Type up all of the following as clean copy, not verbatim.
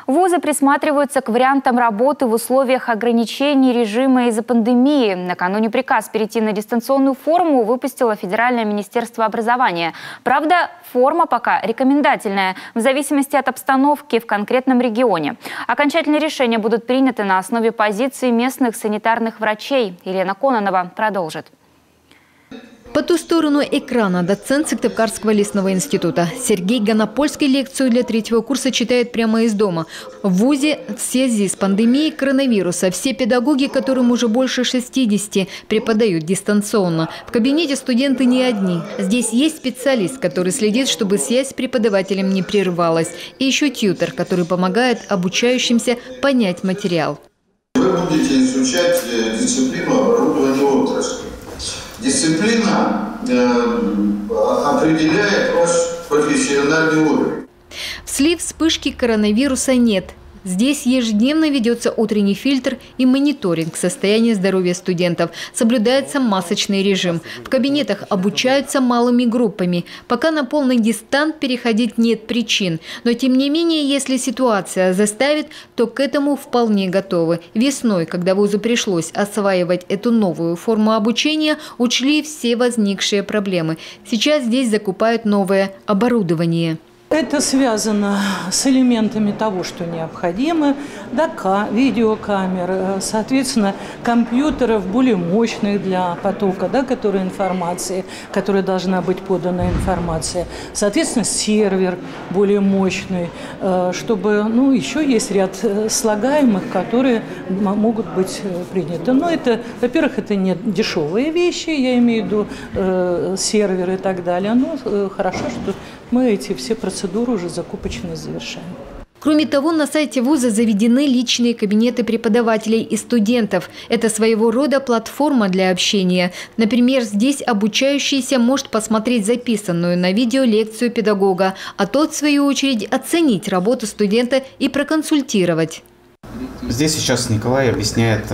Вузы присматриваются к вариантам работы в условиях ограничений режима из-за пандемии. Накануне приказ перейти на дистанционную форму выпустило Федеральное министерство образования. Правда, форма пока рекомендательная, в зависимости от обстановки в конкретном регионе. Окончательные решения будут приняты на основе позиции местных санитарных врачей. Елена Кононова продолжит. По ту сторону экрана доцент Сыктывкарского лесного института Сергей Гонопольский лекцию для 3-го курса читает прямо из дома. В вузе в связи с пандемией коронавируса все педагоги, которым уже больше 60, преподают дистанционно. В кабинете студенты не одни. Здесь есть специалист, который следит, чтобы связь с преподавателем не прервалась. И еще тьютер, который помогает обучающимся понять материал. Вы будете изучать дисциплину оборудования отрасли. Дисциплина определяет ваш профессиональный уровень. Вслед вспышки коронавируса нет. Здесь ежедневно ведется утренний фильтр и мониторинг состояния здоровья студентов. Соблюдается масочный режим. В кабинетах обучаются малыми группами. Пока на полный дистант переходить нет причин. Но тем не менее, если ситуация заставит, то к этому вполне готовы. Весной, когда вузу пришлось осваивать эту новую форму обучения, учли все возникшие проблемы. Сейчас здесь закупают новое оборудование. Это связано с элементами того, что необходимо. Видеокамер, соответственно, компьютеров более мощных для потока, информации, которая должна быть подана информация. Соответственно, сервер более мощный, чтобы, еще есть ряд слагаемых, которые могут быть приняты. Но это, во-первых, это не дешевые вещи, я имею в виду сервер и так далее. Но хорошо, что мы эти все процедуры уже закупочные завершаем. Кроме того, на сайте вуза заведены личные кабинеты преподавателей и студентов. Это своего рода платформа для общения. Например, здесь обучающийся может посмотреть записанную на видео лекцию педагога, а тот, в свою очередь, оценить работу студента и проконсультировать. Здесь сейчас Николай объясняет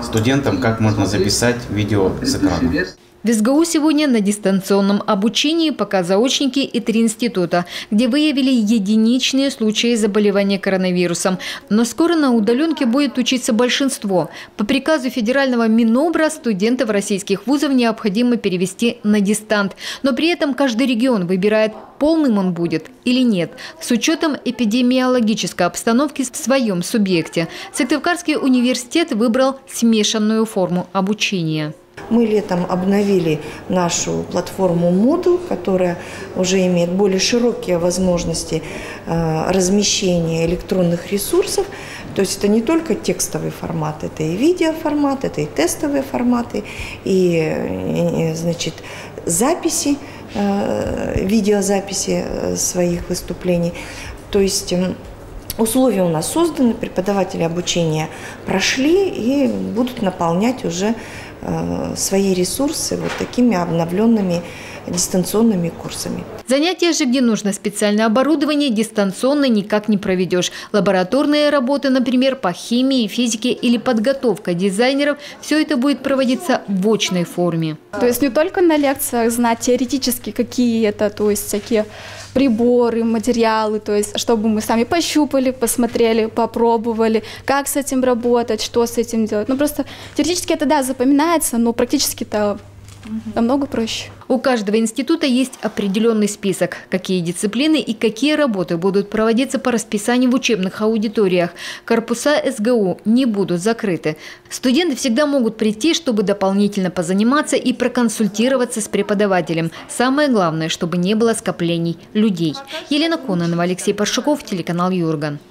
студентам, как можно записать видео с экрана. В СГУ сегодня на дистанционном обучении пока заочники и 3 института, где выявили единичные случаи заболевания коронавирусом. Но скоро на удаленке будет учиться большинство. По приказу федерального Минобра студентов российских вузов необходимо перевести на дистант. Но при этом каждый регион выбирает, полным он будет или нет, с учетом эпидемиологической обстановки в своем субъекте. Сыктывкарский университет выбрал смешанную форму обучения. Мы летом обновили нашу платформу Moodle, которая уже имеет более широкие возможности размещения электронных ресурсов. То есть это не только текстовый формат, это и видеоформат, это и тестовые форматы, и записи, видеозаписи своих выступлений. То есть условия у нас созданы, преподаватели обучения прошли и будут наполнять уже свои ресурсы вот такими обновленными дистанционными курсами. Занятия же, где нужно специальное оборудование, дистанционно никак не проведешь. Лабораторные работы, например, по химии, физике или подготовка дизайнеров, все это будет проводиться в очной форме. То есть не только на лекциях знать теоретически, какие это, то есть всякие приборы, материалы, то есть чтобы мы сами пощупали, посмотрели, попробовали, как с этим работать, что с этим делать. Просто теоретически это, запоминается, но практически-то намного проще. У каждого института есть определенный список, какие дисциплины и какие работы будут проводиться по расписанию в учебных аудиториях. Корпуса СГУ не будут закрыты. Студенты всегда могут прийти, чтобы дополнительно позаниматься и проконсультироваться с преподавателем. Самое главное, чтобы не было скоплений людей. Елена Кононова, Алексей Паршуков, телеканал Юрган.